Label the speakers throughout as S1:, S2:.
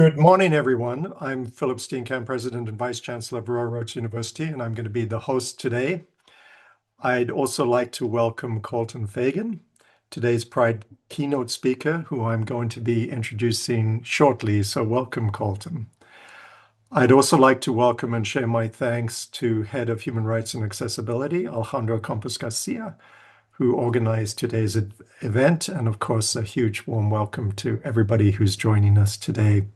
S1: Good morning, everyone. I'm Philip Steenkamp, President and Vice Chancellor of Royal Roads University, and I'm going to be the host today. I'd also like to welcome Coltan Fagan, today's Pride keynote speaker, who I'm going to be introducing shortly. So welcome, Coltan. I'd also like to welcome and share my thanks to Head of Human Rights and Accessibility, Alejandro Campos Garcia, who organized today's event, and of course, a huge warm welcome to everybody who's joining us today.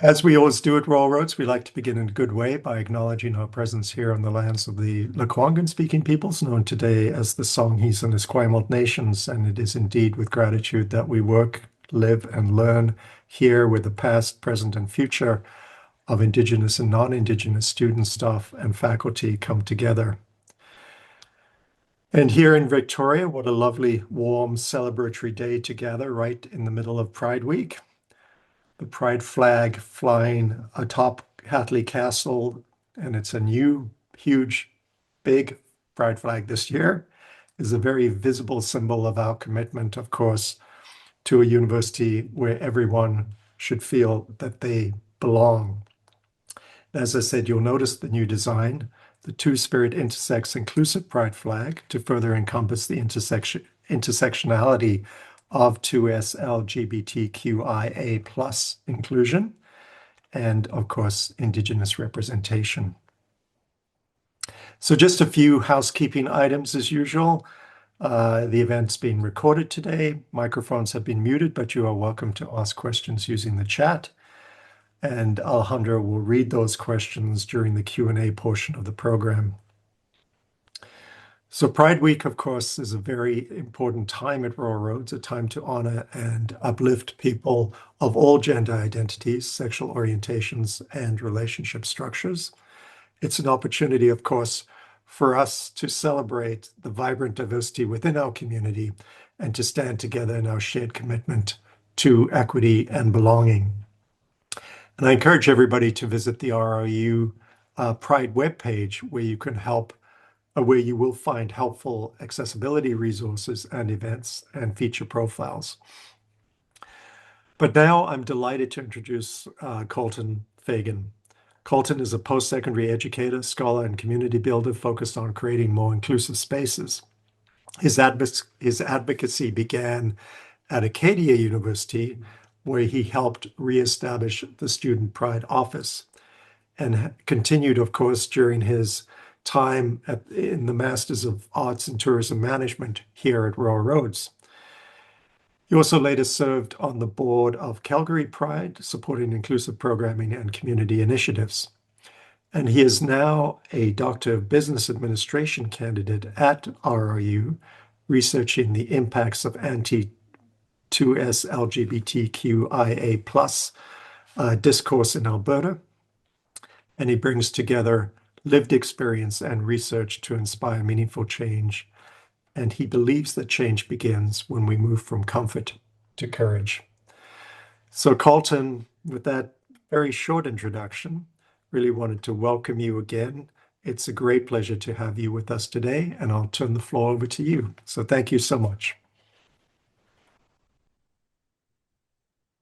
S1: As we always do at Royal Roads, we like to begin in a good way by acknowledging our presence here on the lands of the Lekwungen-speaking peoples, known today as the Songhees and Esquimalt nations. And it is indeed with gratitude that we work, live, and learn here with the past, present, and future of Indigenous and non-Indigenous students, staff, and faculty come together. And here in Victoria, what a lovely, warm, celebratory day to gather right in the middle of Pride Week. The Pride flag flying atop Hatley Castle, and it's a new, huge, big Pride flag this year, is a very visible symbol of our commitment, of course, to a university where everyone should feel that they belong. As I said, you'll notice the new design. The Two-Spirit Intersects inclusive Pride flag to further encompass the intersectionality of 2S LGBTQIA plus inclusion, and of course, Indigenous representation. So just a few housekeeping items as usual. The event's being recorded today. Microphones have been muted, but you are welcome to ask questions using the chat. And Alejandro will read those questions during the Q&A portion of the program. So Pride Week, of course, is a very important time at Royal Roads, a time to honor and uplift people of all gender identities, sexual orientations, and relationship structures. It's an opportunity, of course, for us to celebrate the vibrant diversity within our community and to stand together in our shared commitment to equity and belonging. And I encourage everybody to visit the ROU Pride webpage where you will find helpful accessibility resources and events and feature profiles. But now I'm delighted to introduce Coltan Fagan. Coltan is a post-secondary educator, scholar, and community builder focused on creating more inclusive spaces. His advocacy began at Acadia University, where he helped reestablish the Student Pride Office, and continued, of course, during his time in the Masters of Arts in Tourism Management here at Royal Roads. He also later served on the board of Calgary Pride, supporting inclusive programming and community initiatives. And he is now a Doctor of Business Administration candidate at ROU, researching the impacts of anti-2S LGBTQIA plus discourse in Alberta. And he brings together lived experience and research to inspire meaningful change. And he believes that change begins when we move from comfort to courage. So Coltan, with that very short introduction, really wanted to welcome you again. It's a great pleasure to have you with us today, and I'll turn the floor over to you. So thank you so much.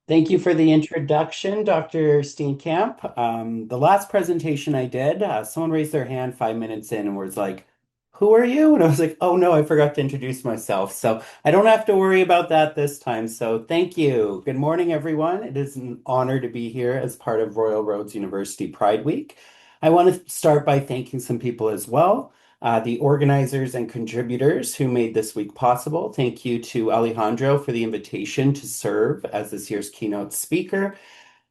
S2: Thank you for the introduction, Dr. Steenkamp. The last presentation I did, someone raised their hand 5 minutes in and was like, "Who are you?" And I was like, "Oh no, I forgot to introduce myself." So I don't have to worry about that this time. So thank you. Good morning, everyone. It is an honor to be here as part of Royal Roads University Pride Week. I want to start by thanking some people as well. The organizers and contributors who made this week possible. Thank you to Alejandro for the invitation to serve as this year's keynote speaker.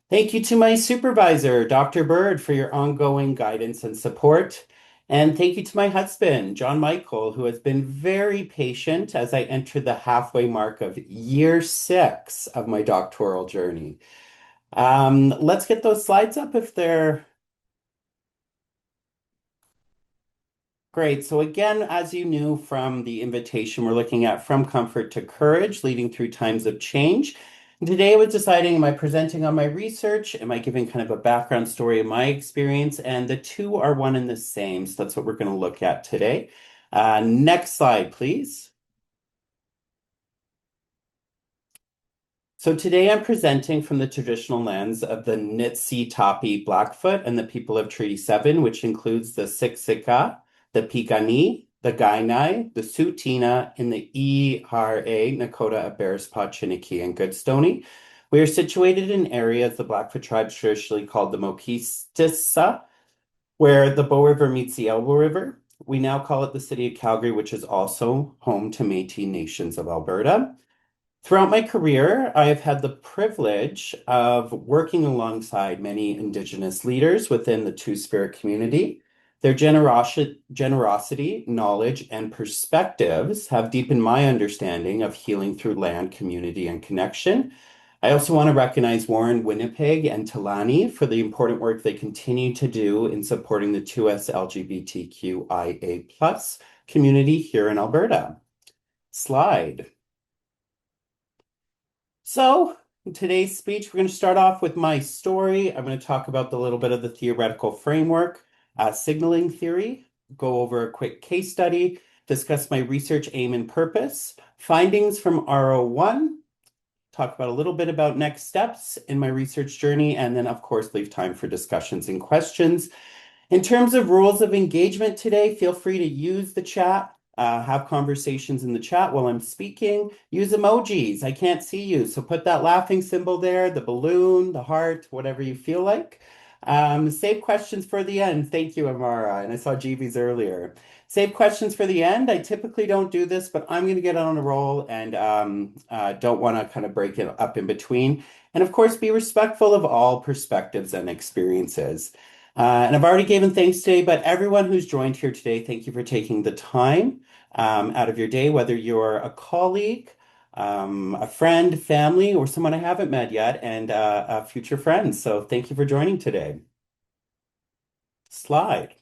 S2: Thank you to my supervisor, Dr. Bird, for your ongoing guidance and support. And thank you to my husband, John Michael, who has been very patient as I enter the halfway mark of year 6 of my doctoral journey. Let's get those slides up if they're great. So again, as you knew from the invitation, we're looking at From Comfort to Courage, leading through times of change. And today I was deciding, am I presenting on my research? Am I giving kind of a background story of my experience? And the two are one and the same. So that's what we're going to look at today. Next slide, please. So today I'm presenting from the traditional lens of the Nitsi Tapi Blackfoot and the people of Treaty 7, which includes the Siksika, the Piikani, the Kainai, the Tsuut'ina, and the ERA, Nakota, Bearspaw, Chiniki, and Goodstoney. We are situated in areas the Blackfoot tribes traditionally called the Mokistissa, where the Bow River meets the Elbow River. We now call it the city of Calgary, which is also home to Métis Nations of Alberta. Throughout my career, I have had the privilege of working alongside many Indigenous leaders within the Two Spirit community. Their generosity, knowledge, and perspectives have deepened my understanding of healing through land, community, and connection. I also want to recognize Warren Winnipeg and Talani for the important work they continue to do in supporting the 2S LGBTQIA+ community here in Alberta. Slide. So, in today's speech, we're going to start off with my story. I'm going to talk about the little bit of the theoretical framework, signaling theory, go over a quick case study, discuss my research aim and purpose, findings from RO1, talk about a little bit about next steps in my research journey, and then, of course, leave time for discussions and questions. In terms of rules of engagement today, feel free to use the chat, have conversations in the chat while I'm speaking. Use emojis. I can't see you, so put that laughing symbol there, the balloon, the heart, whatever you feel like. Save questions for the end. Thank you, Amara. And I saw GB's earlier. Save questions for the end. I typically don't do this, but I'm going to get on a roll and don't want to kind of break it up in between. And of course, be respectful of all perspectives and experiences. And I've already given thanks today, but everyone who's joined here today, thank you for taking the time out of your day, whether you're a colleague, a friend, family, or someone I haven't met yet, and a future friend. So thank you for joining today. Slide.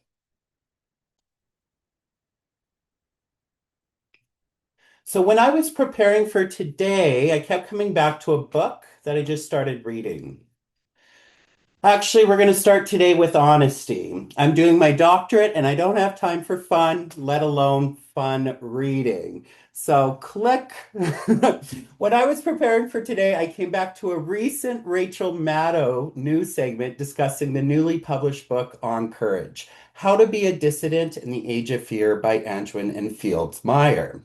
S2: So when I was preparing for today, I kept coming back to a book that I just started reading. Actually, we're going to start today with honesty. I'm doing my doctorate and I don't have time for fun, let alone fun reading. So click. When I was preparing for today, I came back to a recent Rachel Maddow news segment discussing the newly published book on courage, How to Be a Dissident in the Age of Fear by Anjwin and Fields Meyer.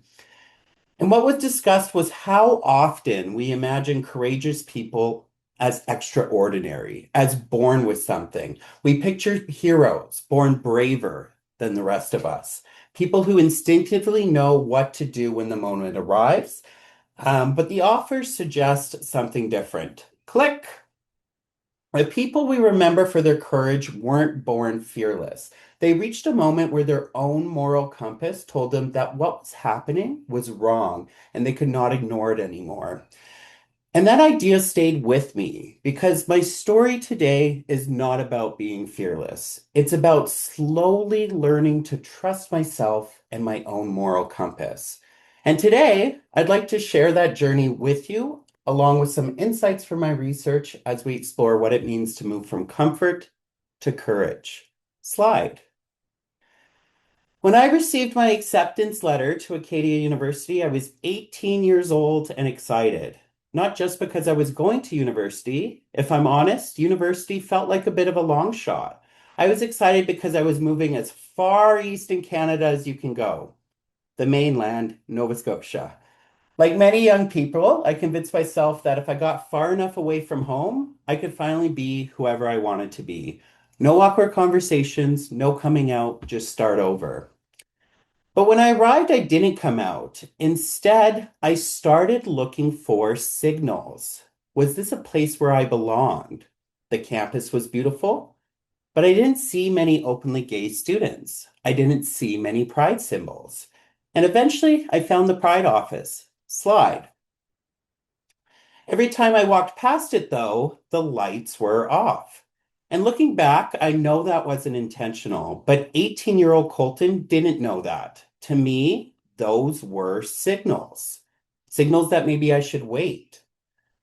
S2: And what was discussed was how often we imagine courageous people as extraordinary, as born with something. We picture heroes born braver than the rest of us, people who instinctively know what to do when the moment arrives. But the authors suggest something different. Click. The people we remember for their courage weren't born fearless. They reached a moment where their own moral compass told them that what was happening was wrong and they could not ignore it anymore. And that idea stayed with me because my story today is not about being fearless. It's about slowly learning to trust myself and my own moral compass. And today, I'd like to share that journey with you, along with some insights from my research as we explore what it means to move from comfort to courage. Slide. When I received my acceptance letter to Acadia University, I was 18 years old and excited. Not just because I was going to university. If I'm honest, university felt like a bit of a long shot. I was excited because I was moving as far east in Canada as you can go, the mainland, Nova Scotia. Like many young people, I convinced myself that if I got far enough away from home, I could finally be whoever I wanted to be. No awkward conversations, no coming out, just start over. But when I arrived, I didn't come out. Instead, I started looking for signals. Was this a place where I belonged? The campus was beautiful, but I didn't see many openly gay students. I didn't see many pride symbols. And eventually, I found the pride office. Slide. Every time I walked past it, though, the lights were off. And looking back, I know that wasn't intentional, but 18-year-old Colton didn't know that. To me, those were signals, signals that maybe I should wait.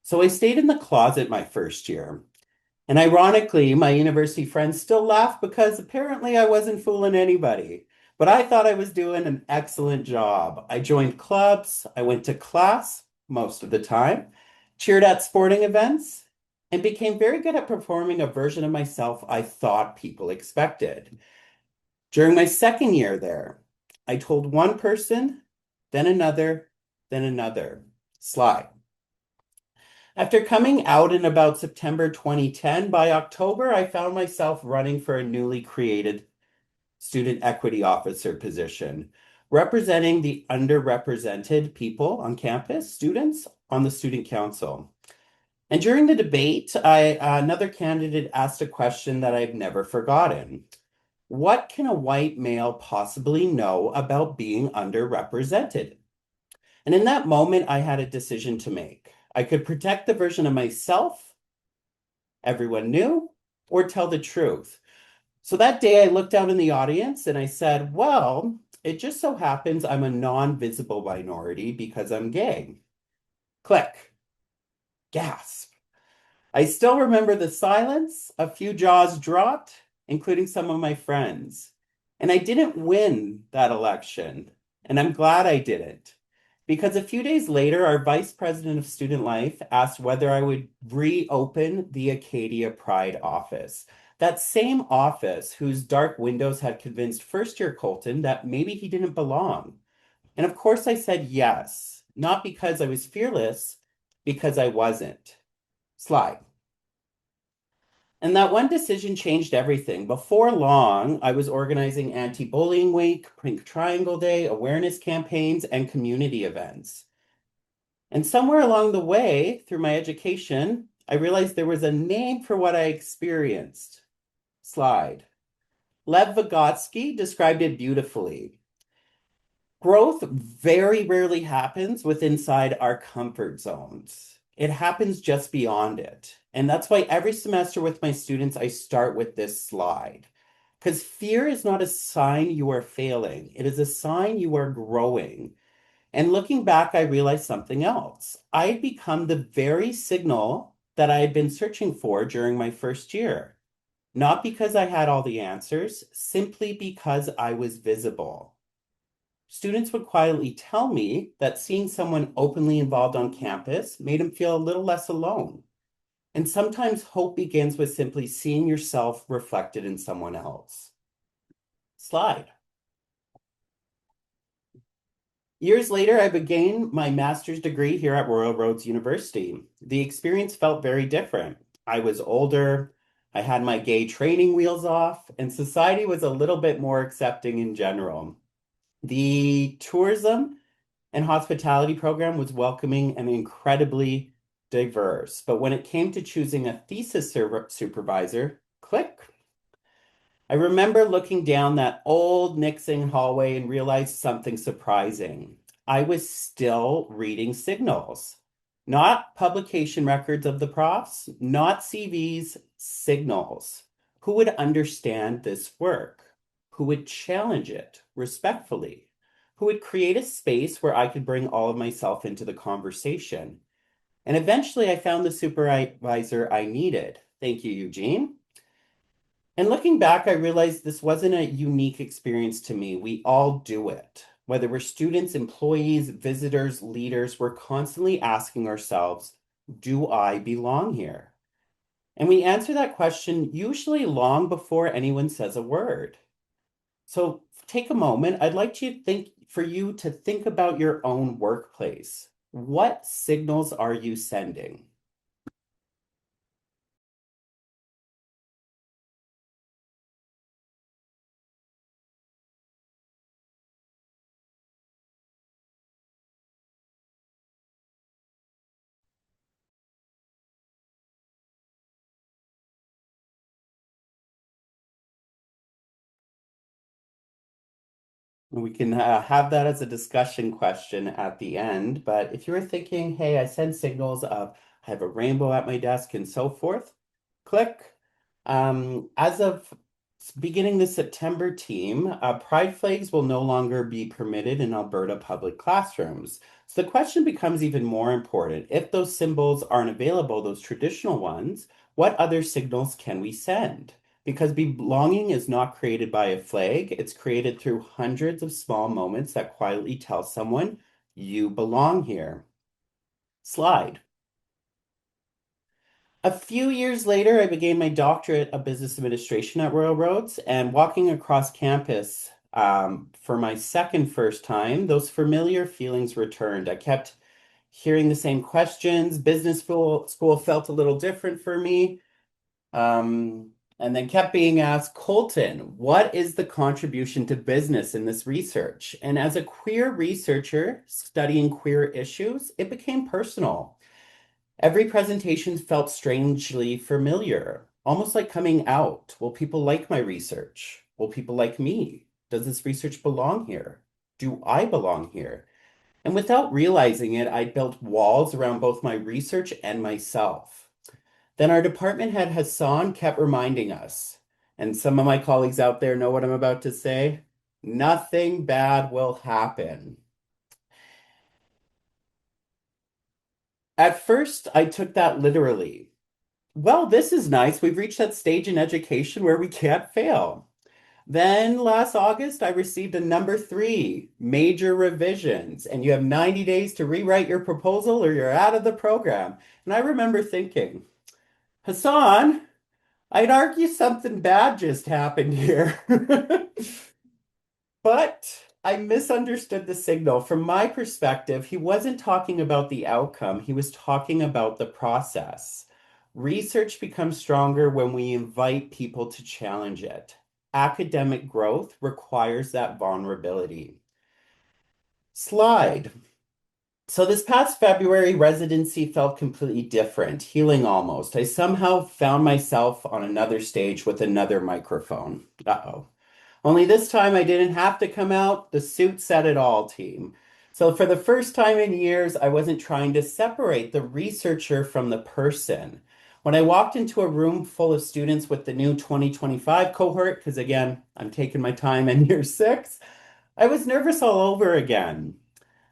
S2: So I stayed in the closet my first year. And ironically, my university friends still laugh because apparently I wasn't fooling anybody. But I thought I was doing an excellent job. I joined clubs, I went to class most of the time, cheered at sporting events, and became very good at performing a version of myself I thought people expected. During my second year there, I told one person, then another, then another. Slide. After coming out in about September 2010, by October, I found myself running for a newly created student equity officer position, representing the underrepresented people on campus, students on the student council. And during the debate, another candidate asked a question that I've never forgotten. What can a white male possibly know about being underrepresented? And in that moment, I had a decision to make. I could protect the version of myself everyone knew or tell the truth. So that day, I looked out in the audience and I said, well, it just so happens I'm a non-visible minority because I'm gay. Click. Gasp. I still remember the silence, a few jaws dropped, including some of my friends. And I didn't win that election, and I'm glad I didn't. Because a few days later, our vice president of student life asked whether I would reopen the Acadia Pride office. That same office whose dark windows had convinced first year Colton that maybe he didn't belong. And of course, I said yes, not because I was fearless, because I wasn't. Slide. And that one decision changed everything. Before long, I was organizing anti-bullying week, Pink Triangle Day, awareness campaigns, and community events. And somewhere along the way, through my education, I realized there was a name for what I experienced. Slide. Lev Vygotsky described it beautifully. Growth very rarely happens within inside our comfort zones. It happens just beyond it. And that's why every semester with my students, I start with this slide. Because fear is not a sign you are failing. It is a sign you are growing. And looking back, I realized something else. I had become the very signal that I had been searching for during my first year. Not because I had all the answers, simply because I was visible. Students would quietly tell me that seeing someone openly involved on campus made them feel a little less alone. And sometimes hope begins with simply seeing yourself reflected in someone else. Slide. Years later, I began my master's degree here at Royal Roads University. The experience felt very different. I was older, I had my gay training wheels off, and society was a little bit more accepting in general. The tourism and hospitality program was welcoming and incredibly diverse. But when it came to choosing a thesis supervisor, click. I remember looking down that old Nixon hallway and realized something surprising. I was still reading signals, not publication records of the profs, not CVs, signals. Who would understand this work? Who would challenge it respectfully? Who would create a space where I could bring all of myself into the conversation? And eventually I found the supervisor I needed. Thank you, Eugene. And looking back, I realized this wasn't a unique experience to me. We all do it. Whether we're students, employees, visitors, leaders, we're constantly asking ourselves, do I belong here? And we answer that question usually long before anyone says a word. So take a moment. I'd like to think for you to think about your own workplace. What signals are you sending? We can have that as a discussion question at the end. But if you were thinking, hey, I send signals of I have a rainbow at my desk and so forth, click. As of beginning the September team, pride flags will no longer be permitted in Alberta public classrooms. So the question becomes even more important. If those symbols aren't available, those traditional ones, what other signals can we send? Because belonging is not created by a flag, it's created through hundreds of small moments that quietly tell someone, you belong here. Slide. A few years later, I began my doctorate of business administration at Royal Roads, and walking across campus for my first time, those familiar feelings returned. I kept hearing the same questions. School felt a little different for me. And then kept being asked, Colton, what is the contribution to business in this research? And as a queer researcher studying queer issues, it became personal. Every presentation felt strangely familiar, almost like coming out. Will people like my research? Will people like me? Does this research belong here? Do I belong here? And without realizing it, I built walls around both my research and myself. Then our department head Hassan kept reminding us, and some of my colleagues out there know what I'm about to say, nothing bad will happen. At first, I took that literally. Well, this is nice. We've reached that stage in education where we can't fail. Then last August, I received a number three, major revisions, and you have 90 days to rewrite your proposal or you're out of the program. And I remember thinking, Hassan, I'd argue something bad just happened here. But I misunderstood the signal. From my perspective, he wasn't talking about the outcome, he was talking about the process. Research becomes stronger when we invite people to challenge it. Academic growth requires that vulnerability. Slide. So this past February, residency felt completely different, healing almost. I somehow found myself on another stage with another microphone. Uh-oh. Only this time I didn't have to come out. The suit said it all, team. So for the first time in years, I wasn't trying to separate the researcher from the person. When I walked into a room full of students with the new 2025 cohort, because again, I'm taking my time in year six, I was nervous all over again.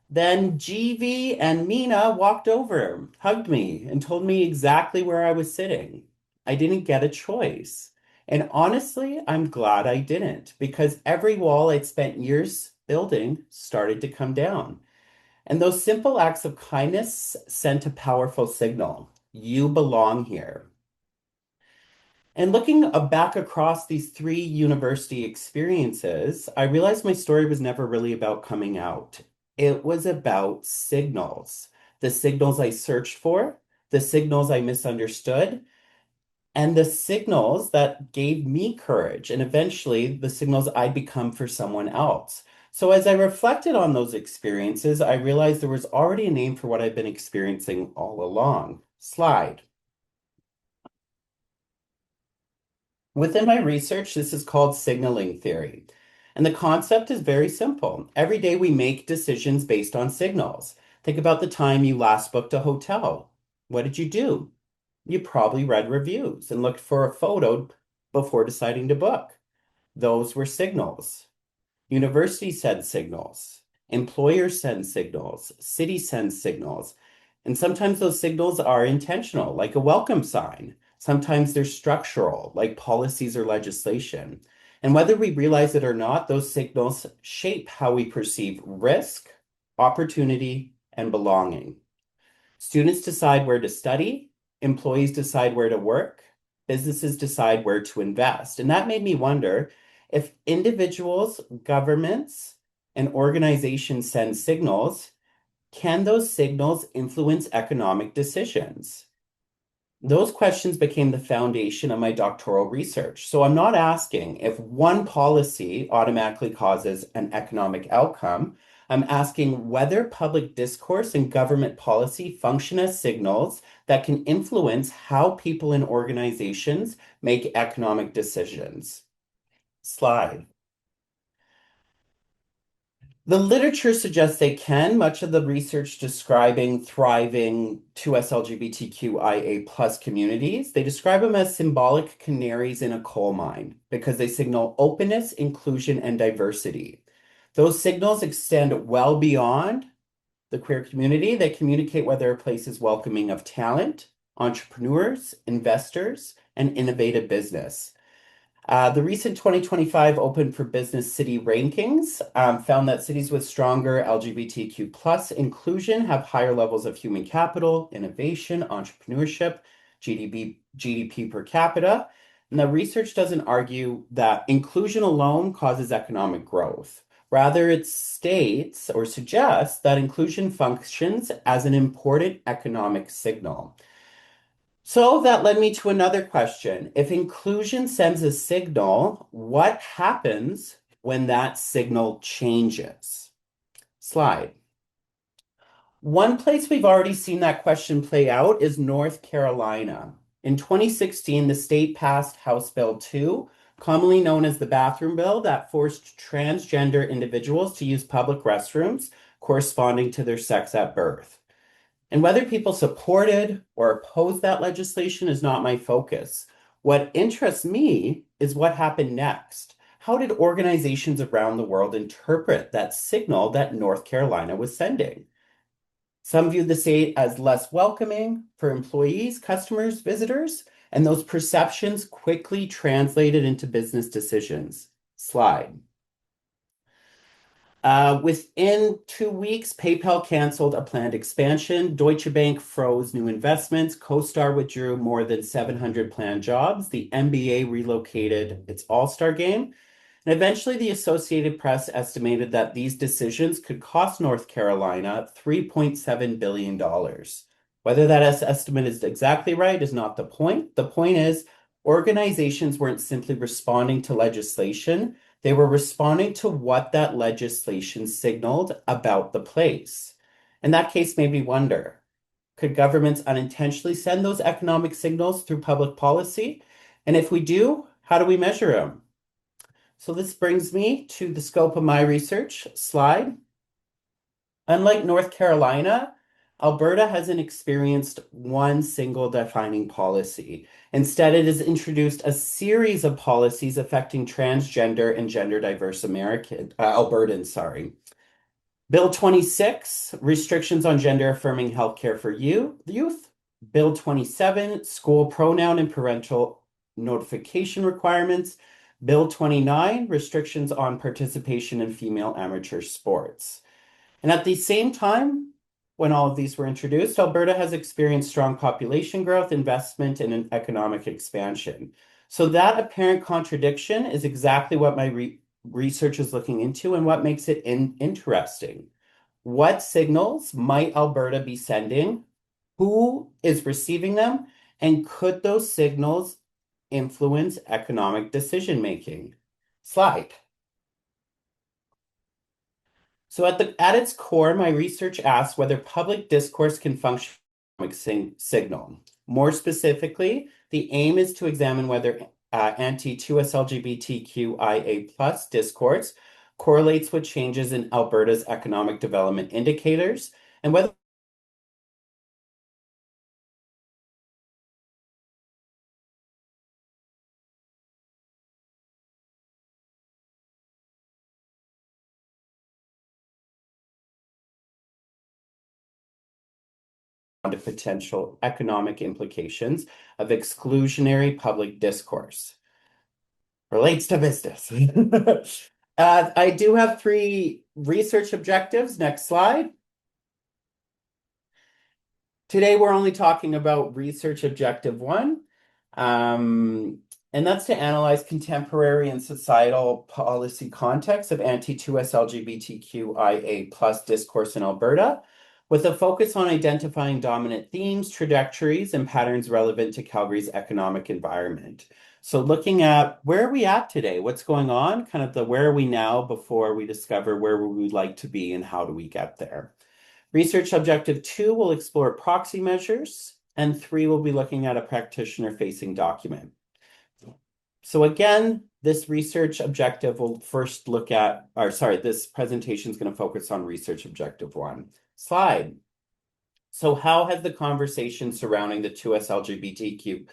S2: Then GV and Mina walked over, hugged me, and told me exactly where I was sitting. I didn't get a choice. And honestly, I'm glad I didn't, because every wall I'd spent years building started to come down. And those simple acts of kindness sent a powerful signal. You belong here. And looking back across these three university experiences, I realized my story was never really about coming out. It was about signals, the signals I searched for, the signals I misunderstood, and the signals that gave me courage, and eventually the signals I'd become for someone else. So as I reflected on those experiences, I realized there was already a name for what I've been experiencing all along. Slide. Within my research, this is called signaling theory. And the concept is very simple. Every day we make decisions based on signals. Think about the time you last booked a hotel. What did you do? You probably read reviews and looked for a photo before deciding to book. Those were signals. Universities send signals. Employers send signals. Cities send signals. And sometimes those signals are intentional, like a welcome sign. Sometimes they're structural, like policies or legislation. And whether we realize it or not, those signals shape how we perceive risk, opportunity, and belonging. Students decide where to study, employees decide where to work, businesses decide where to invest. And that made me wonder if individuals, governments, and organizations send signals, can those signals influence economic decisions? Those questions became the foundation of my doctoral research. So I'm not asking if one policy automatically causes an economic outcome. I'm asking whether public discourse and government policy function as signals that can influence how people and organizations make economic decisions. Slide. The literature suggests they can. Much of the research describing thriving 2S LGBTQIA plus communities, they describe them as symbolic canaries in a coal mine because they signal openness, inclusion, and diversity. Those signals extend well beyond the queer community. They communicate whether a place is welcoming of talent, entrepreneurs, investors, and innovative business. The recent 2025 Open for Business city rankings found that cities with stronger LGBTQ plus inclusion have higher levels of human capital, innovation, entrepreneurship, GDP per capita. And the research doesn't argue that inclusion alone causes economic growth. Rather, it states or suggests that inclusion functions as an important economic signal. So that led me to another question. If inclusion sends a signal, what happens when that signal changes? Slide. One place we've already seen that question play out is North Carolina. In 2016, the state passed House Bill 2, commonly known as the bathroom bill, that forced transgender individuals to use public restrooms corresponding to their sex at birth. And whether people supported or opposed that legislation is not my focus. What interests me is what happened next. How did organizations around the world interpret that signal that North Carolina was sending? Some viewed the state as less welcoming for employees, customers, visitors, and those perceptions quickly translated into business decisions. Slide. Within 2 weeks, PayPal canceled a planned expansion. Deutsche Bank froze new investments. CoStar withdrew more than 700 planned jobs. The NBA relocated its All-Star game. And eventually, the Associated Press estimated that these decisions could cost North Carolina $3.7 billion. Whether that estimate is exactly right is not the point. The point is, organizations weren't simply responding to legislation. They were responding to what that legislation signaled about the place. And that case made me wonder, could governments unintentionally send those economic signals through public policy? And if we do, how do we measure them? So this brings me to the scope of my research. Slide. Unlike North Carolina, Alberta hasn't experienced one single defining policy. Instead, it has introduced a series of policies affecting transgender and gender diverse Albertans. Bill 26, restrictions on gender affirming healthcare for youth. Bill 27, school pronoun and parental notification requirements. Bill 29, restrictions on participation in female amateur sports. And at the same time, when all of these were introduced, Alberta has experienced strong population growth, investment, and an economic expansion. So that apparent contradiction is exactly what my research is looking into and what makes it interesting. What signals might Alberta be sending? Who is receiving them? And could those signals influence economic decision making? Slide. So at its core, my research asks whether public discourse can function as an economic signal. More specifically, the aim is to examine whether anti-2S LGBTQIA+ discourse correlates with changes in Alberta's economic development indicators and whether to potential economic implications of exclusionary public discourse. Relates to business. I do have 3 research objectives. Next slide. Today, we're only talking about research objective 1, and that's to analyze contemporary and societal policy context of anti-2S LGBTQIA+ discourse in Alberta, with a focus on identifying dominant themes, trajectories, and patterns relevant to Calgary's economic environment. So looking at where are we at today, what's going on, kind of the where are we now before we discover where we would like to be and how do we get there. Research objective 2 will explore proxy measures, and 3 will be looking at a practitioner-facing document. So again, this research objective will first look at, this presentation is going to focus on research objective 1. Slide. So how has the conversation surrounding the 2S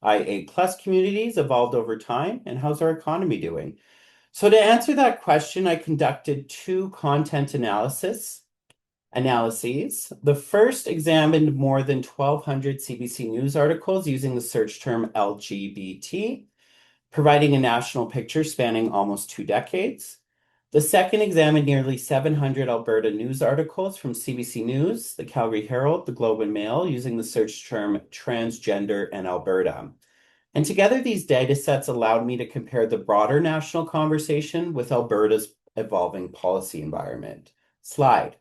S2: LGBTQIA+ communities evolved over time, and how's our economy doing? So to answer that question, I conducted 2 content analyses. The first examined more than 1,200 CBC News articles using the search term LGBT, providing a national picture spanning almost 2 decades. The second examined nearly 700 Alberta news articles from CBC News, the Calgary Herald, the Globe and Mail, using the search term transgender and Alberta. And together, these data sets allowed me to compare the broader national conversation with Alberta's evolving policy environment. Slide.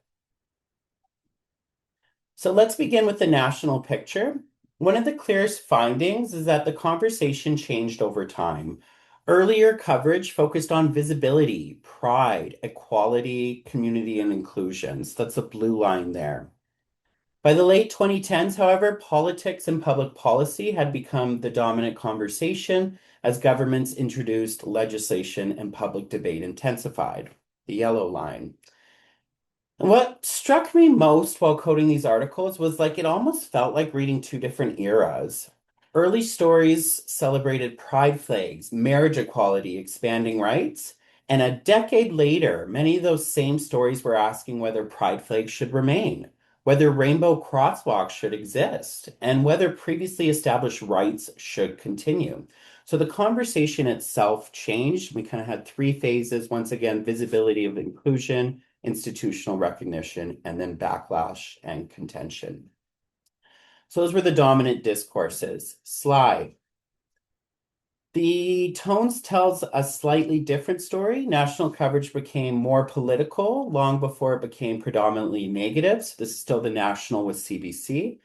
S2: So let's begin with the national picture. One of the clearest findings is that the conversation changed over time. Earlier coverage focused on visibility, pride, equality, community, and inclusion. So that's the blue line there. By the late 2010s, however, politics and public policy had become the dominant conversation as governments introduced legislation and public debate intensified, the yellow line. And what struck me most while coding these articles was like it almost felt like reading two different eras. Early stories celebrated pride flags, marriage equality, expanding rights. And a decade later, many of those same stories were asking whether pride flags should remain, whether rainbow crosswalks should exist, and whether previously established rights should continue. So the conversation itself changed. We kind of had three phases. Once again, visibility of inclusion, institutional recognition, and then backlash and contention. So those were the dominant discourses. Slide. The Tones tells a slightly different story. National coverage became more political long before it became predominantly negative. So this is still the national with CBC.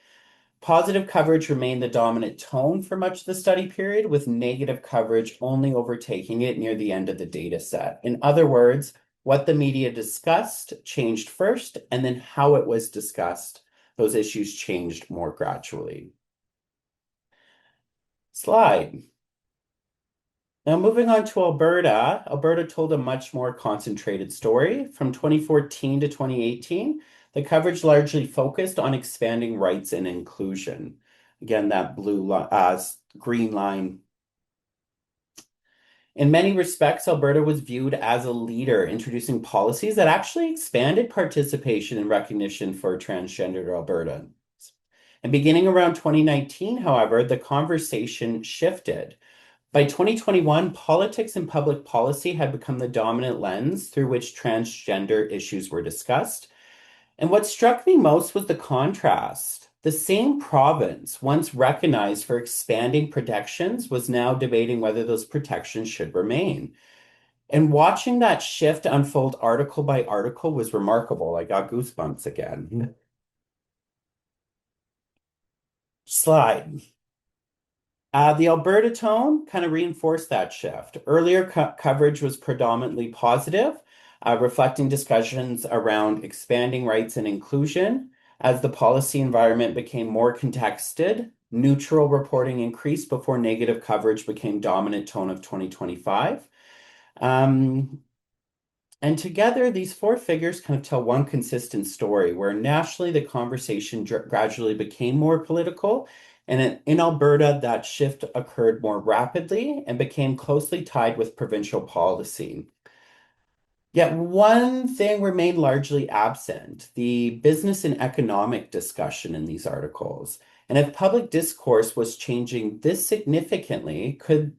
S2: Positive coverage remained the dominant tone for much of the study period, with negative coverage only overtaking it near the end of the data set. In other words, what the media discussed changed first, and then how it was discussed, those issues changed more gradually. Slide. Now, moving on to Alberta, Alberta told a much more concentrated story. From 2014 to 2018, the coverage largely focused on expanding rights and inclusion. Again, that green line. In many respects, Alberta was viewed as a leader, introducing policies that actually expanded participation and recognition for transgender Albertans. And beginning around 2019, however, the conversation shifted. By 2021, politics and public policy had become the dominant lens through which transgender issues were discussed. And what struck me most was the contrast. The same province, once recognized for expanding protections, was now debating whether those protections should remain. And watching that shift unfold article by article was remarkable. I got goosebumps again. Slide. The Alberta tone kind of reinforced that shift. Earlier coverage was predominantly positive, reflecting discussions around expanding rights and inclusion. As the policy environment became more contested, neutral reporting increased before negative coverage became dominant tone of 2025. And together, these four figures kind of tell one consistent story where nationally the conversation gradually became more political. And in Alberta, that shift occurred more rapidly and became closely tied with provincial policy. Yet one thing remained largely absent, the business and economic discussion in these articles. And if public discourse was changing this significantly, could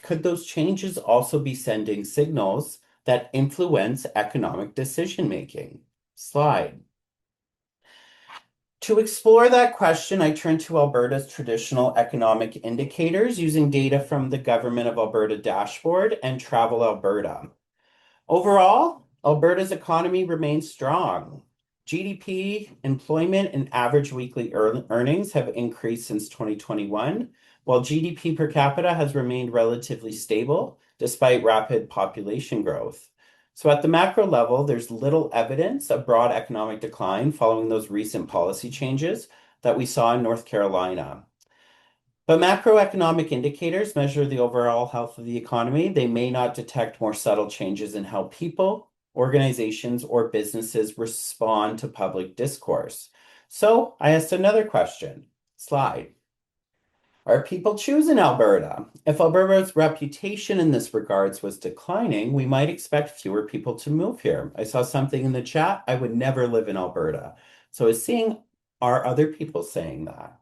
S2: those changes also be sending signals that influence economic decision making? Slide. To explore that question, I turned to Alberta's traditional economic indicators using data from the Government of Alberta dashboard and Travel Alberta. Overall, Alberta's economy remains strong. GDP, employment, and average weekly earnings have increased since 2021, while GDP per capita has remained relatively stable despite rapid population growth. So at the macro level, there's little evidence of broad economic decline following those recent policy changes that we saw in North Carolina. But macroeconomic indicators measure the overall health of the economy. They may not detect more subtle changes in how people, organizations, or businesses respond to public discourse. So I asked another question. Slide. Are people choosing Alberta? If Alberta's reputation in this regards was declining, we might expect fewer people to move here. I saw something in the chat. I would never live in Alberta. So I was seeing, are other people saying that?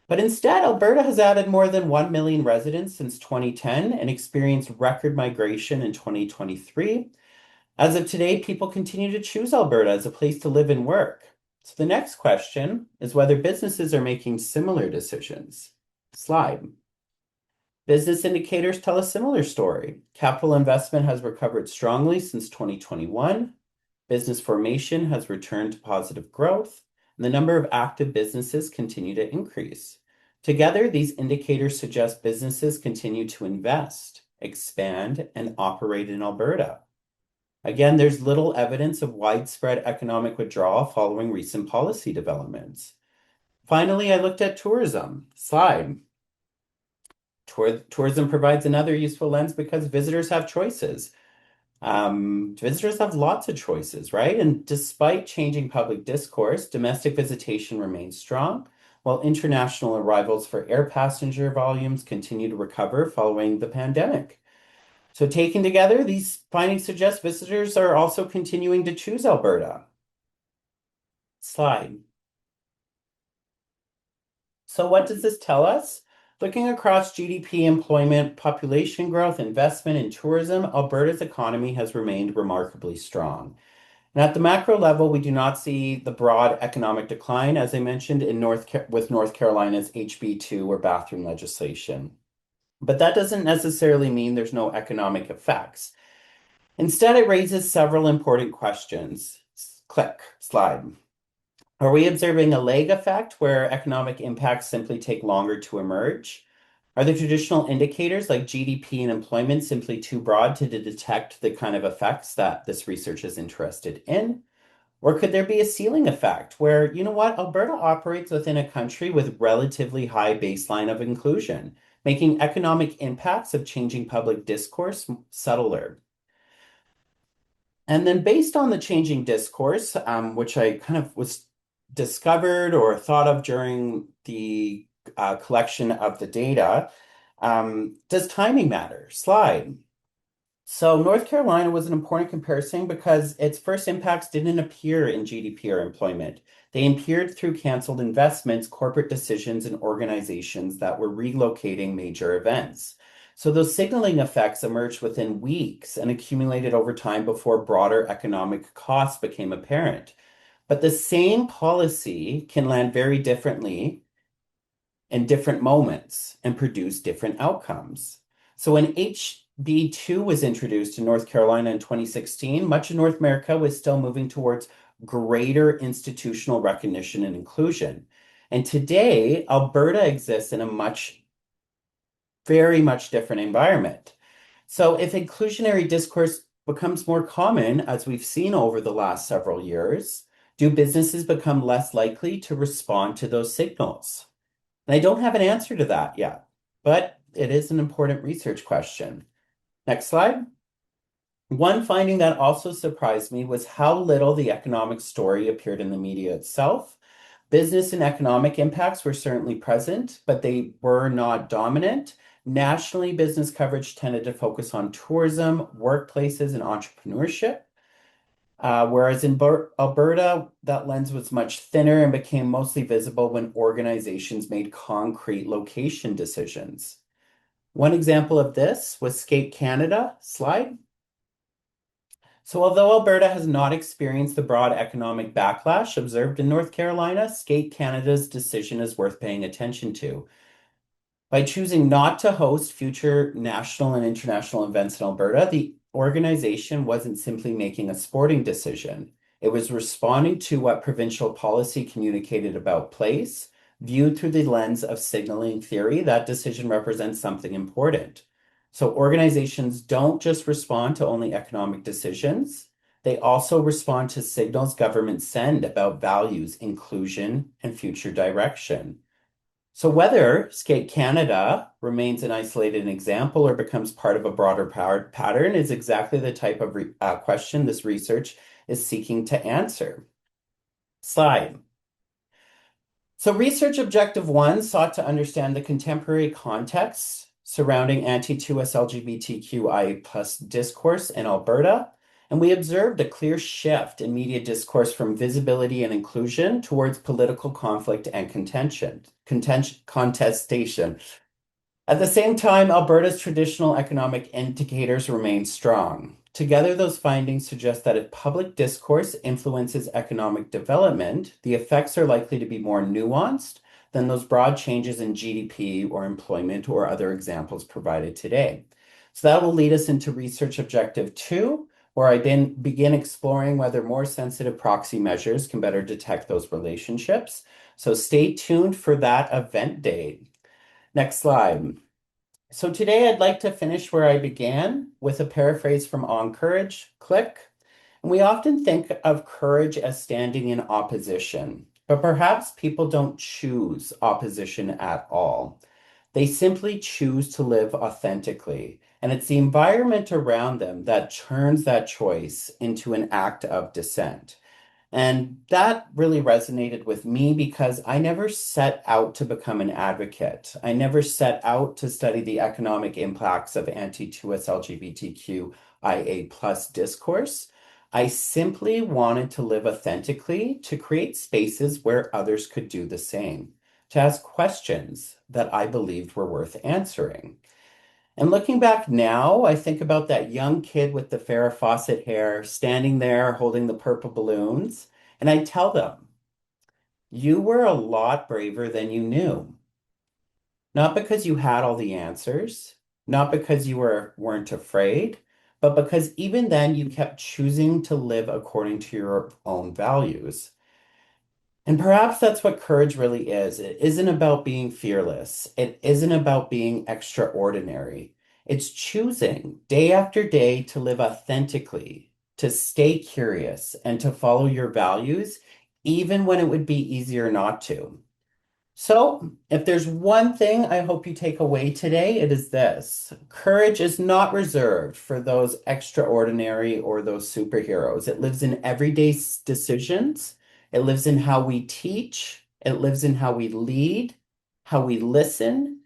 S2: But instead, Alberta has added more than 1 million residents since 2010 and experienced record migration in 2023. As of today, people continue to choose Alberta as a place to live and work. So the next question is whether businesses are making similar decisions. Slide. Business indicators tell a similar story. Capital investment has recovered strongly since 2021. Business formation has returned to positive growth, and the number of active businesses continue to increase. Together, these indicators suggest businesses continue to invest, expand, and operate in Alberta. Again, there's little evidence of widespread economic withdrawal following recent policy developments. Finally, I looked at tourism. Slide. Tourism provides another useful lens because visitors have choices. Visitors have lots of choices, right? And despite changing public discourse, domestic visitation remains strong, while international arrivals for air passenger volumes continue to recover following the pandemic. So, taken together, these findings suggest visitors are also continuing to choose Alberta. Slide. So, what does this tell us? Looking across GDP, employment, population growth, investment, and tourism, Alberta's economy has remained remarkably strong. And at the macro level, we do not see the broad economic decline, as I mentioned, with North Carolina's HB2 or bathroom legislation. But that doesn't necessarily mean there's no economic effects. Instead, it raises several important questions. Click, slide. Are we observing a lag effect where economic impacts simply take longer to emerge? Are the traditional indicators like GDP and employment simply too broad to detect the kind of effects that this research is interested in? Or could there be a ceiling effect where, you know what, Alberta operates within a country with relatively high baseline of inclusion, making economic impacts of changing public discourse subtler? And then based on the changing discourse, which I kind of was discovered or thought of during the collection of the data, does timing matter? Slide. So North Carolina was an important comparison because its first impacts didn't appear in GDP or employment. They appeared through canceled investments, corporate decisions, and organizations that were relocating major events. So those signaling effects emerged within weeks and accumulated over time before broader economic costs became apparent. But the same policy can land very differently in different moments and produce different outcomes. So when HB2 was introduced in North Carolina in 2016, much of North America was still moving towards greater institutional recognition and inclusion. And today, Alberta exists in a very much different environment. So if inclusionary discourse becomes more common, as we've seen over the last several years, do businesses become less likely to respond to those signals? And I don't have an answer to that yet, but it is an important research question. Next slide. One finding that also surprised me was how little the economic story appeared in the media itself. Business and economic impacts were certainly present, but they were not dominant. Nationally, business coverage tended to focus on tourism, workplaces, and entrepreneurship. Whereas in Alberta, that lens was much thinner and became mostly visible when organizations made concrete location decisions. One example of this was Skate Canada. Slide. So although Alberta has not experienced the broad economic backlash observed in North Carolina, Skate Canada's decision is worth paying attention to. By choosing not to host future national and international events in Alberta, the organization wasn't simply making a sporting decision. It was responding to what provincial policy communicated about place. Viewed through the lens of signaling theory, that decision represents something important. So organizations don't just respond to only economic decisions. They also respond to signals governments send about values, inclusion, and future direction. So whether Skate Canada remains an isolated example or becomes part of a broader pattern is exactly the type of question this research is seeking to answer. Slide. So research objective one sought to understand the contemporary context surrounding anti-2S LGBTQIA plus discourse in Alberta, and we observed a clear shift in media discourse from visibility and inclusion towards political conflict and contestation. At the same time, Alberta's traditional economic indicators remain strong. Together, those findings suggest that if public discourse influences economic development, the effects are likely to be more nuanced than those broad changes in GDP or employment or other examples provided today. So that will lead us into research objective 2, where I then begin exploring whether more sensitive proxy measures can better detect those relationships. So stay tuned for that event date. Next slide. So today I'd like to finish where I began with a paraphrase from On Courage, click. And we often think of courage as standing in opposition, but perhaps people don't choose opposition at all. They simply choose to live authentically. And it's the environment around them that turns that choice into an act of dissent. And that really resonated with me because I never set out to become an advocate. I never set out to study the economic impacts of anti-2S LGBTQIA plus discourse. I simply wanted to live authentically, to create spaces where others could do the same, to ask questions that I believed were worth answering. And looking back now, I think about that young kid with the Farrah Fawcett hair standing there holding the purple balloons, and I tell them, you were a lot braver than you knew. Not because you had all the answers, not because you weren't afraid, but because even then you kept choosing to live according to your own values. And perhaps that's what courage really is. It isn't about being fearless. It isn't about being extraordinary. It's choosing day after day to live authentically, to stay curious, and to follow your values, even when it would be easier not to. So, if there's one thing I hope you take away today, it is this. Courage is not reserved for those extraordinary or those superheroes. It lives in everyday decisions. It lives in how we teach. It lives in how we lead, how we listen,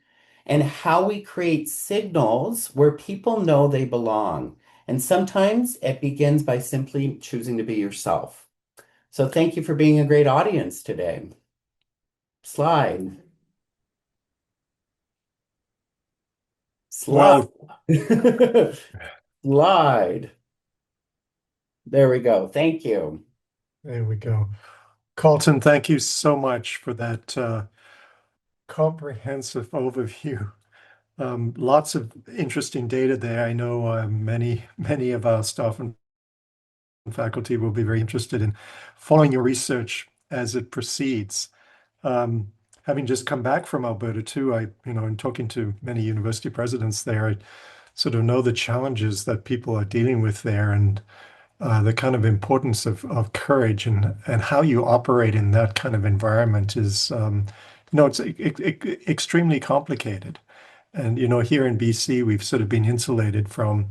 S2: and how we create signals where people know they belong. And sometimes it begins by simply choosing to be yourself. So, thank you for being a great audience today. Slide. Slide.
S1: Well,
S2: Slide. There we go. Thank you.
S1: there we go. Colton, thank you so much for that comprehensive overview. Lots of interesting data there. I know many of our staff and faculty will be very interested in following your research as it proceeds. Having just come back from Alberta too, in talking to many university presidents there, I sort of know the challenges that people are dealing with there and the kind of importance of courage and how you operate in that kind of environment is, it's extremely complicated. And, here in BC, we've sort of been insulated from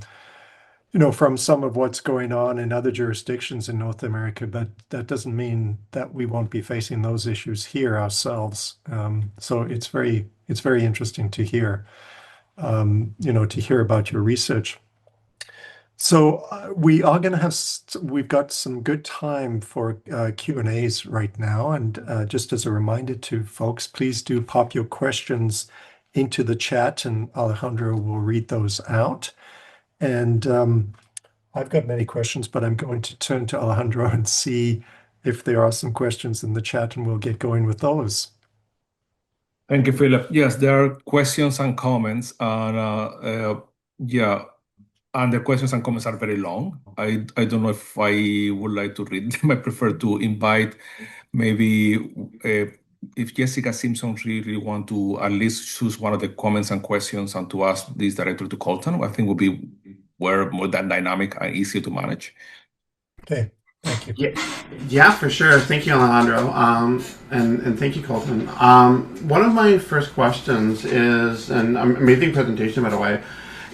S1: some of what's going on in other jurisdictions in North America, but that doesn't mean that we won't be facing those issues here ourselves. So it's very interesting to hear, to hear about your research. So we are going to we've got some good time for Q&As right now. And just as a reminder to folks, please do pop your questions into the chat and Alejandro will read those out. And I've got many questions, but I'm going to turn to Alejandro and see if there are some questions in the chat and we'll get going with those.
S3: Thank you, Philip. Yes, there are questions and comments, and and the questions and comments are very long. I don't know if I would like to read them. I prefer to invite maybe if Jessica Simpson really want to at least choose one of the comments and questions and to ask this directly to Colton, I think would be more than dynamic and easier to manage.
S1: Okay, thank you.
S4: Yeah, for sure. Thank you, Alejandro, and thank you, Colton. One of my first questions is, and amazing presentation, by the way.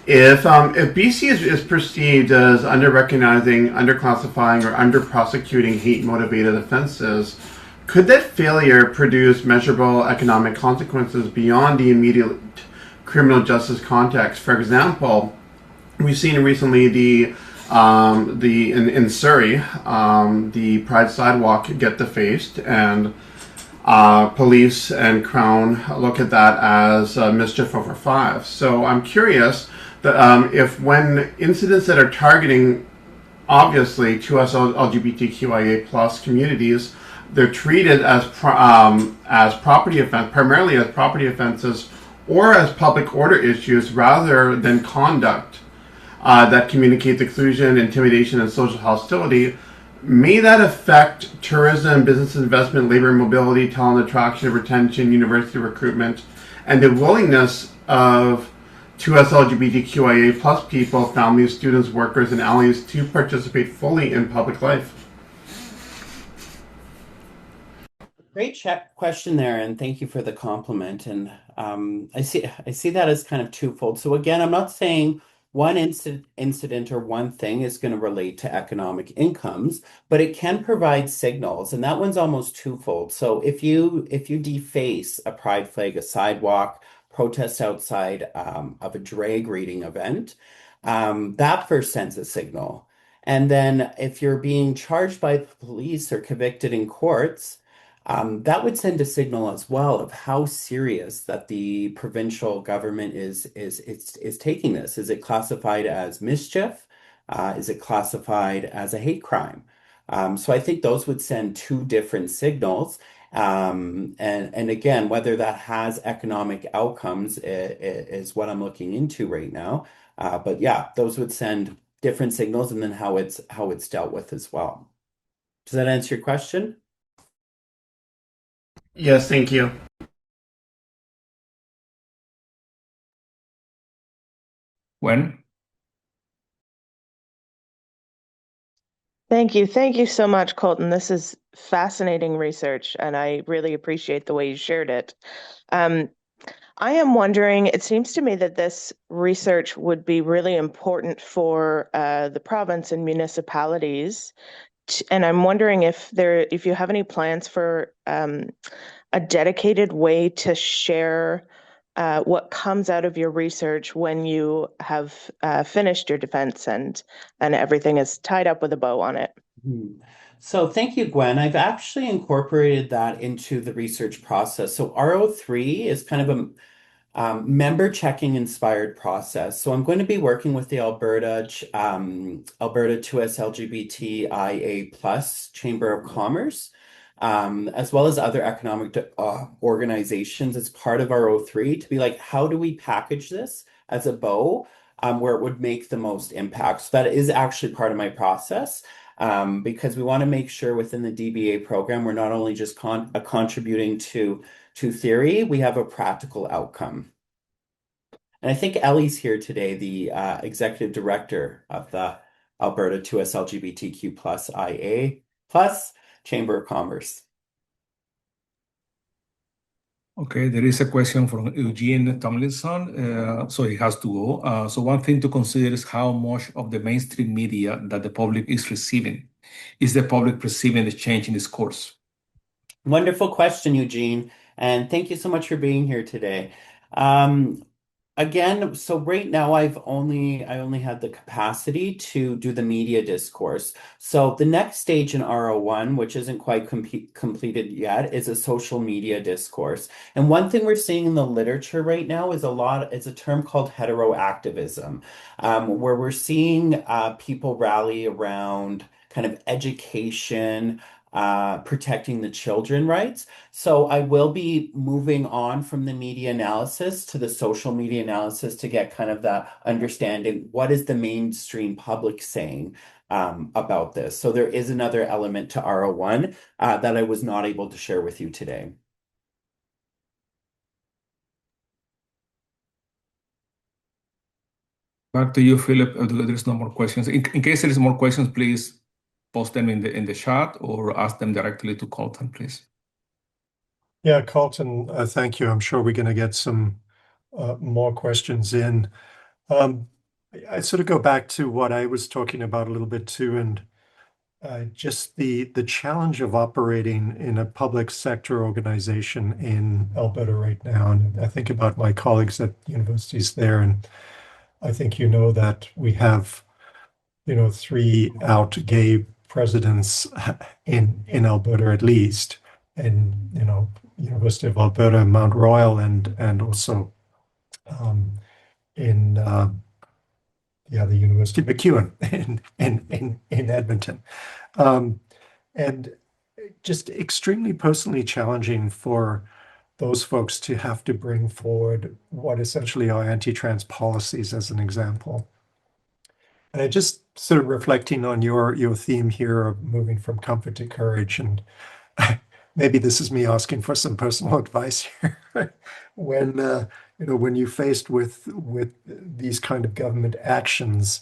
S4: If BC is perceived as under-recognizing, under-classifying, or under-prosecuting hate-motivated offenses, could that failure produce measurable economic consequences beyond the immediate criminal justice context? For example, we've seen recently in Surrey, the Pride sidewalk get defaced, and police and Crown look at that as mischief over five. So I'm curious that if when incidents that are targeting obviously to us LGBTQIA plus communities, they're treated as property offense, primarily as property offenses or as public order issues rather than conduct that communicate exclusion, intimidation, and social hostility. May that affect tourism, business investment, labor mobility, talent attraction, retention, university recruitment, and the willingness of 2S LGBTQIA plus people, families, students, workers, and allies to participate fully in public life?
S2: Great question there, and thank you for the compliment. And I see that as kind of twofold. So again, I'm not saying one incident or one thing is going to relate to economic incomes, but it can provide signals, and that one's almost twofold. So if you deface a pride flag, a sidewalk, protest outside of a drag reading event, that first sends a signal. And then if you're being charged by the police or convicted in courts, that would send a signal as well of how serious that the provincial government is taking this. Is it classified as mischief? Is it classified as a hate crime? So I think those would send two different signals. And again, whether that has economic outcomes is what I'm looking into right now. But yeah, those would send different signals, and then how it's dealt with as well. Does that answer your question?
S4: Yes, thank you.
S3: When?
S5: Thank you. Thank you so much, Colton. This is fascinating research, and I really appreciate the way you shared it. I am wondering, it seems to me that this research would be really important for the province and municipalities. And I'm wondering if you have any plans for a dedicated way to share what comes out of your research when you have finished your defense and everything is tied up with a bow on it.
S2: So thank you, Gwen. I've actually incorporated that into the research process. So RO3 is kind of a member checking inspired process. So I'm going to be working with the Alberta 2S LGBTIA plus Chamber of Commerce, as well as other economic organizations as part of RO3 to be like, how do we package this as a bow where it would make the most impact? So that is actually part of my process. Because we want to make sure within the DBA program, we're not only just contributing to theory, we have a practical outcome. And I think Ellie's here today, the executive director of the Alberta 2S LGBTQ plus IA plus Chamber of Commerce.
S3: Okay, there is a question from Eugene Tomlinson, so he has to go. So one thing to consider is how much of the mainstream media that the public is receiving. Is the public perceiving the change in discourse?
S2: Wonderful question, Eugene, and thank you so much for being here today. Again, so right now I only had the capacity to do the media discourse. So the next stage in RO1, which isn't quite completed yet, is a social media discourse. And one thing we're seeing in the literature right now is a term called heteroactivism, where we're seeing people rally around kind of education, protecting the children rights. So I will be moving on from the media analysis to the social media analysis to get kind of that understanding, what is the mainstream public saying about this? So there is another element to RO1 that I was not able to share with you today.
S3: Back to you, Philip. There's no more questions. In case there is more questions, please post them in the chat or ask them directly to Coltan, please.
S1: Yeah, Colton, thank you. I'm sure we're going to get some more questions in. I sort of go back to what I was talking about a little bit too, and just the challenge of operating in a public sector organization in Alberta right now. And I think about my colleagues at universities there, and I think you know that we have 3 out gay presidents in Alberta at least. University of Alberta, Mount Royal, and also um, in the other university, McEwen in Edmonton. Um, and just extremely personally challenging for those folks to have to bring forward what essentially are anti-trans policies as an example. And I just sort of reflecting on your theme here of moving from comfort to courage, and maybe this is me asking for some personal advice here. When when you're faced with these kind of government actions,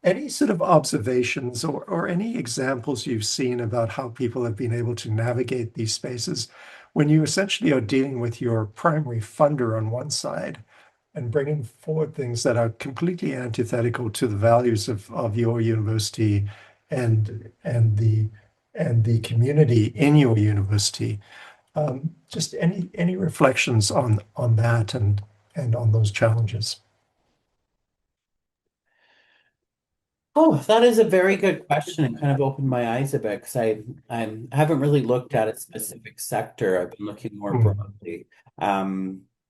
S1: any sort of observations or any examples you've seen about how people have been able to navigate these spaces when you essentially are dealing with your primary funder on one side and bringing forward things that are completely antithetical to the values of your university and the community in your university. Just any reflections on that and on those challenges.
S2: Oh, that is a very good question and kind of opened my eyes a bit because I haven't really looked at a specific sector. I've been looking more
S1: Mm.
S2: broadly.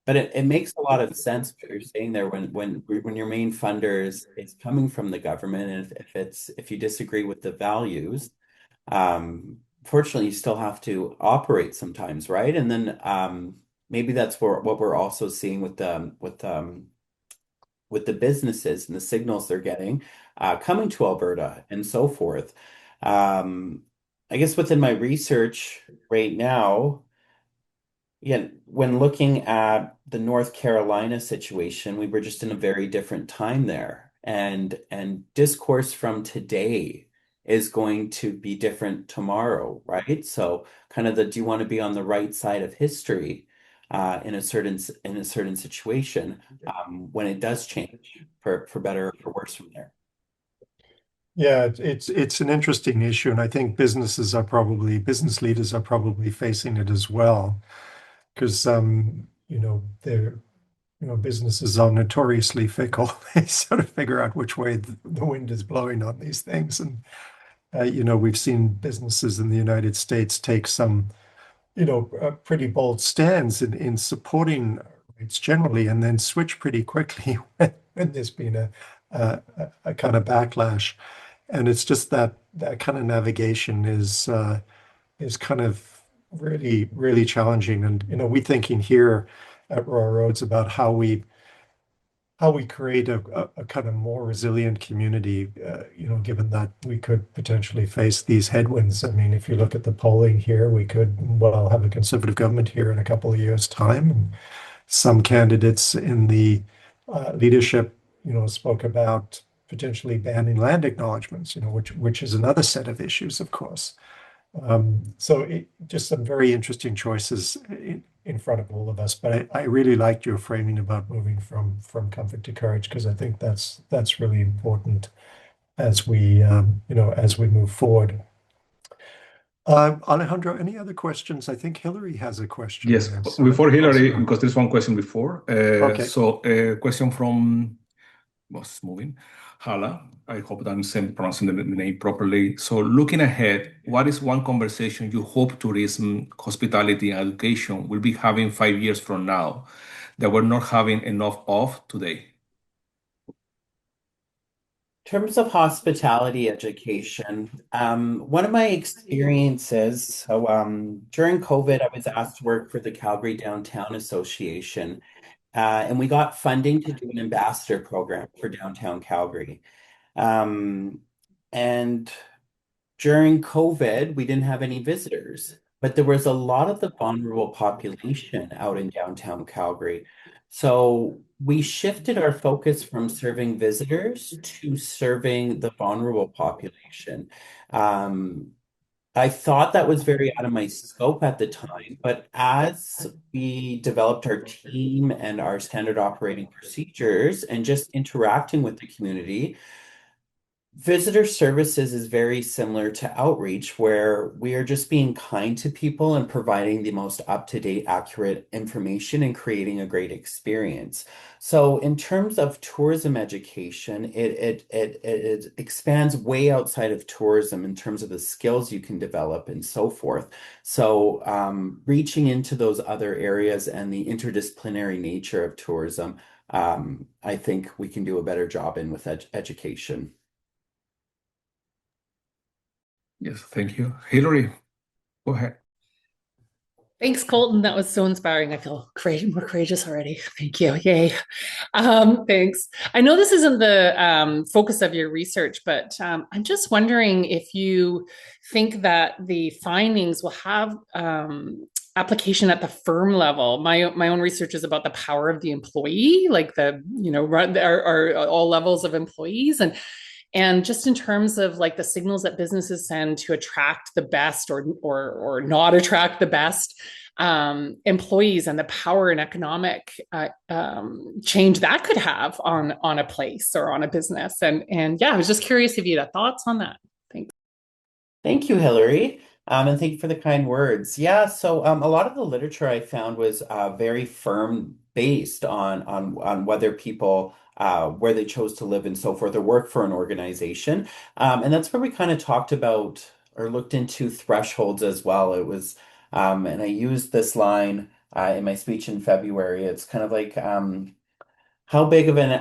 S2: But it makes a lot of sense what you're saying there when your main funder is coming from the government and if you disagree with the values, fortunately you still have to operate sometimes, right? And then maybe that's what we're also seeing with the businesses and the signals they're getting coming to Alberta and so forth. Um, I guess within my research right now, yeah, when looking at the North Carolina situation, we were just in a very different time there. And discourse from today is going to be different tomorrow, right? So kind of do you want to be on the right side of history in a certain situation when it does change for better or for worse from there?
S1: Yeah, it's an interesting issue, and I think business leaders are probably facing it as well, because they're businesses are notoriously fickle. They sort of figure out which way the wind is blowing on these things, and we've seen businesses in the United States take some pretty bold stands in supporting rights generally, and then switch pretty quickly when there's been a kind of backlash. And it's just that kind of navigation is kind of really, really challenging. And we're thinking here at Royal Roads about how we create a kind of more resilient community, given that we could potentially face these headwinds. I mean, if you look at the polling here, we could, well, have a conservative government here in a couple of years' time. And some candidates in the leadership, spoke about potentially banning land acknowledgements, which is another set of issues, of course. So just some very interesting choices in front of all of us. But I really liked your framing about moving from comfort to courage, because I think that's really important as we move forward. Alejandro, any other questions? I think Hillary has a question
S3: Yes,
S1: there. So
S3: before
S1: let me pass
S3: Hillary,
S1: it on.
S3: because there's one question before.
S1: Okay.
S3: So a question from was moving. Hala, I hope that I'm pronouncing the name properly. So, looking ahead, what is one conversation you hope tourism, hospitality, and education will be having 5 years from now that we're not having enough of today?
S2: Terms of hospitality education, one of my experiences, so during COVID, I was asked to work for the Calgary Downtown Association, and we got funding to do an ambassador program for downtown Calgary. Um, and during COVID, we didn't have any visitors, but there was a lot of the vulnerable population out in downtown Calgary. So we shifted our focus from serving visitors to serving the vulnerable population. Um, I thought that was very out of my scope at the time, but as we developed our team and our standard operating procedures and just interacting with the community, Visitor services is very similar to outreach, where we are just being kind to people and providing the most up-to-date, accurate information and creating a great experience. So, in terms of tourism education, it expands way outside of tourism in terms of the skills you can develop and so forth. So, reaching into those other areas and the interdisciplinary nature of tourism, I think we can do a better job in with education.
S3: Yes, thank you. Hillary, go ahead.
S6: Thanks, Colton. That was so inspiring. I feel more courageous already. Thank you. Yay. Thanks. I know this isn't the focus of your research, but I'm just wondering if you think that the findings will have application at the firm level. My own research is about the power of the employee, like all levels of employees, and just in terms of like the signals that businesses send to attract the best or not attract the best employees, and the power and economic change that could have on a place or on a business. And yeah, I was just curious if you had thoughts on that. Thanks.
S2: Thank you, Hillary. And thank you for the kind words. Yeah, so a lot of the literature I found was very firm based on whether people where they chose to live and so forth or work for an organization. And that's where we kind of talked about or looked into thresholds as well. It was, and I used this line in my speech in February. It's kind of like, how big of an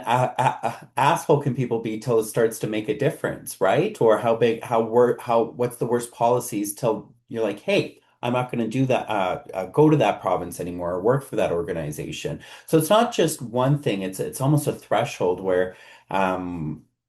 S2: asshole can people be till it starts to make a difference, right? Or what's the worst policies till you're like, hey, I'm not going to do that, go to that province anymore or work for that organization. So it's not just one thing. It's almost a threshold where,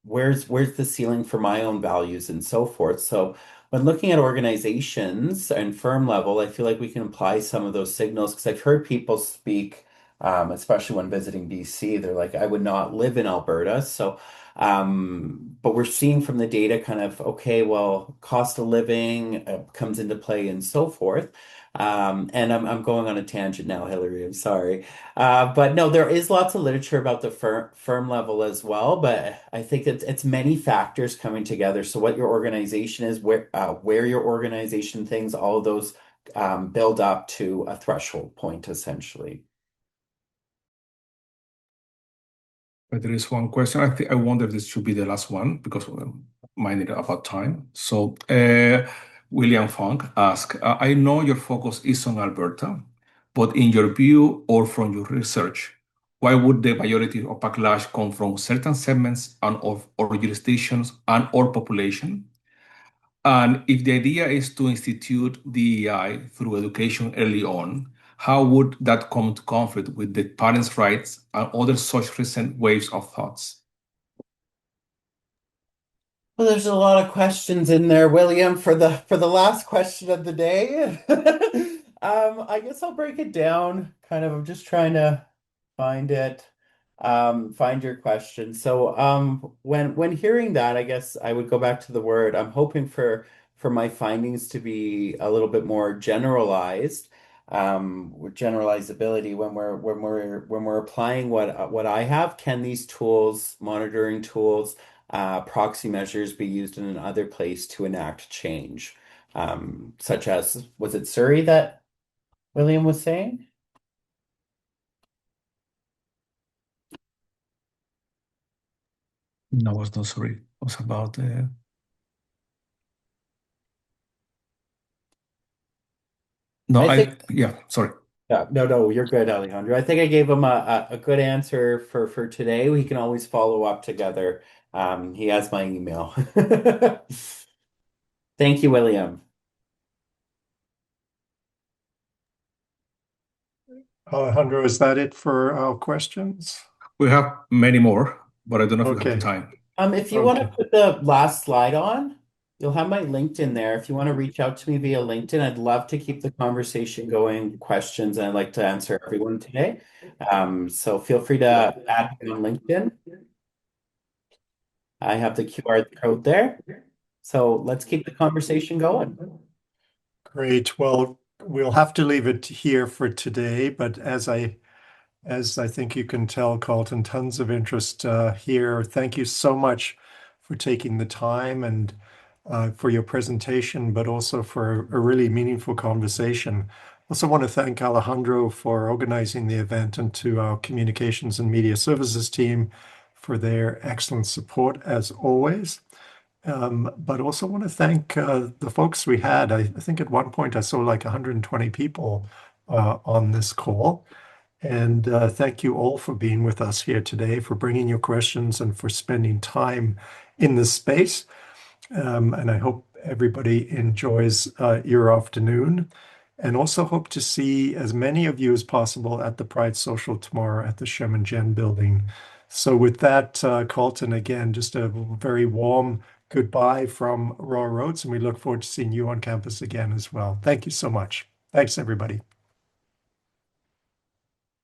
S2: where's the ceiling for my own values and so forth. So when looking at organizations and firm level, I feel like we can apply some of those signals because I've heard people speak, especially when visiting BC, they're like, I would not live in Alberta. So, but we're seeing from the data kind of, okay, well, cost of living comes into play and so forth. And I'm going on a tangent now, Hillary, I'm sorry. But no, there is lots of literature about the firm level as well, but I think it's many factors coming together. So what your organization is, where your organization things, all of those build up to a threshold point, essentially.
S3: But there is one question. I wonder if this should be the last one because we're minded about time. So William Funk asked, I know your focus is on Alberta, but in your view or from your research, why would the majority of backlash come from certain segments and of or jurisdictions and or population? And if the idea is to institute DEI through education early on, how would that come into conflict with the parents' rights and other such recent waves of thoughts?
S2: Well, there's a lot of questions in there, William, for the last question of the day. I guess I'll break it down. Kind of, I'm just trying to find it, find your question. So, when hearing that, I guess I would go back to the word. I'm hoping for my findings to be a little bit more generalized, with generalizability when we're applying what I have. Can these tools, monitoring tools, proxy measures be used in another place to enact change, such as, was it Surrey that William was saying?
S3: No, it's not sorry. It was about no,
S2: I think,
S3: yeah, sorry.
S2: yeah, no, you're good, Alejandro. I think I gave him a good answer for today. We can always follow up together. He has my email. Thank you, William.
S1: Alejandro, is that it for our questions?
S3: We have many more, but I don't know if we have
S1: Okay.
S3: the time.
S2: If you want to
S1: Okay.
S2: put the last slide on, you'll have my LinkedIn there. If you want to reach out to me via LinkedIn, I'd love to keep the conversation going, questions, and I'd like to answer everyone today. So feel free to add me on LinkedIn. I have the QR code there. So let's keep the conversation going.
S1: Great. Well, we'll have to leave it here for today, but as I think you can tell, Colton, tons of interest here. Thank you so much for taking the time and for your presentation, but also for a really meaningful conversation. Also want to thank Alejandro for organizing the event, and to our communications and media services team for their excellent support as always. But also want to thank the folks we had. I think at one point I saw like 120 people on this call. And thank you all for being with us here today, for bringing your questions and for spending time in this space. And I hope everybody enjoys your afternoon, and also hope to see as many of you as possible at the Pride Social tomorrow at the Sherman Gen building. So with that, Colton, again, just a very warm goodbye from Raw Roads, and we look forward to seeing you on campus again as well. Thank you so much. Thanks, everybody.